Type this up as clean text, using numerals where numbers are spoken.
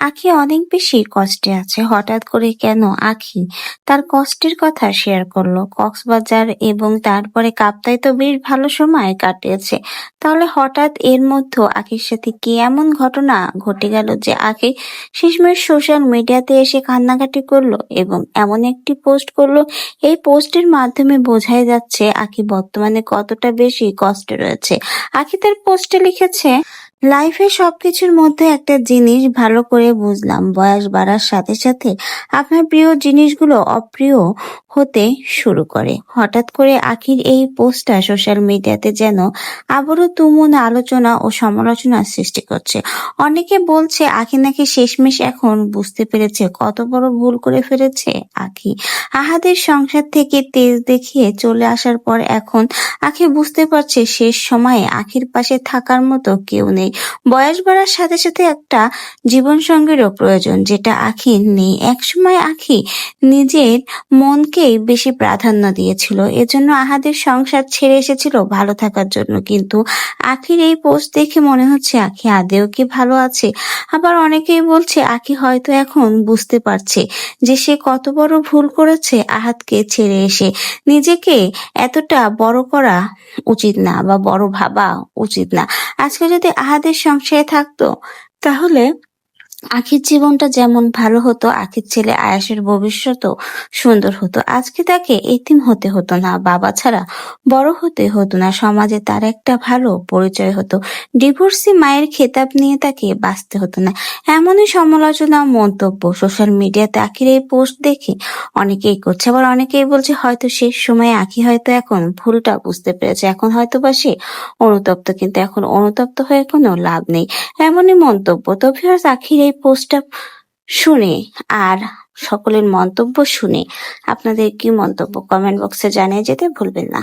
আখি অনেক বেশি কষ্টে আছে। হঠাৎ করে কেন আখি তার কষ্টের কথা শেয়ার করলো? কক্সবাজার এবং তারপরে কাপ্তাই তো বেশ ভালো সময় কাটিয়েছে। তাহলে হঠাৎ এর মধ্যে আখির সাথে কি এমন ঘটনা ঘটে গেল যে আখি শেষমেশ সোশ্যাল মিডিয়াতে এসে কান্নাকাটি করলো এবং এমন একটি পোস্ট করলো? এই পোস্টের মাধ্যমে বোঝাই যাচ্ছে আখি বর্তমানে কতটা বেশি কষ্টে রয়েছে। আখি তার পোস্টে লিখেছে, লাইফে সবকিছুর মধ্যে একটা জিনিস ভালো করে বুঝলাম, বয়স বাড়ার সাথে সাথে আপনার প্রিয় জিনিসগুলো অপ্রিয় হতে শুরু করে। হঠাৎ করে আখির এই পোস্টটা সোশ্যাল মিডিয়াতে যেন আবারও তুমুল আলোচনা ও সমালোচনার সৃষ্টি করছে। অনেকে বলছে আখি নাকি শেষমেশ এখন বুঝতে পেরেছে কত বড় ভুল করে ফেলেছে আখি। আহাদের সংসার থেকে তেজ দেখিয়ে চলে আসার পর এখন আখি বুঝতে পারছে শেষ সময়ে আখির পাশে থাকার মতো কেউ নেই। বয়স বাড়ার সাথে সাথে একটা জীবনসঙ্গীরও প্রয়োজন, যেটা আখির নেই। একসময় আখি নিজের মনকেই বেশি প্রাধান্য দিয়েছিল, এজন্য আহাদের সংসার ছেড়ে এসেছিল ভালো থাকার জন্য। কিন্তু আখির এই পোস্ট দেখে মনে হচ্ছে আখি আদেও কি ভালো আছে? আবার অনেকেই বলছে আখি হয়তো এখন বুঝতে পারছে যে সে কত বড় ভুল করেছে আহাদকে ছেড়ে এসে। নিজেকে এতটা বড় করা উচিত না বা বড় ভাবা উচিত না। আজকে যদি আহাদের সংসারে থাকতো তাহলে আখির জীবনটা যেমন ভালো হতো, আখির ছেলে আয়াসের ভবিষ্যৎও সুন্দর হতো। আজকে তাকে এতিম হতে হতো না, বাবা ছাড়া বড় হতে হতো না, সমাজে তার একটা ভালো পরিচয় হতো, ডিভোর্সি মায়ের খেতাব নিয়ে তাকে বাঁচতে হতো না। এমনই সমালোচনা মন্তব্য সোশ্যাল মিডিয়াতে আখির এই পোস্ট দেখে অনেকেই করছে। আবার অনেকেই বলছে হয়তো শেষ সময়ে আখি হয়তো এখন ভুলটা বুঝতে পেরেছে, এখন হয়তো বা সে অনুতপ্ত, কিন্তু এখন অনুতপ্ত হয়ে কোনো লাভ নেই। এমনই মন্তব্য। তো ভিউয়ার্স, আখির এই পোস্টটা শুনে আর সকলের মন্তব্য শুনে আপনাদের কি মন্তব্য কমেন্ট বক্সে জানিয়ে যেতে ভুলবেন না।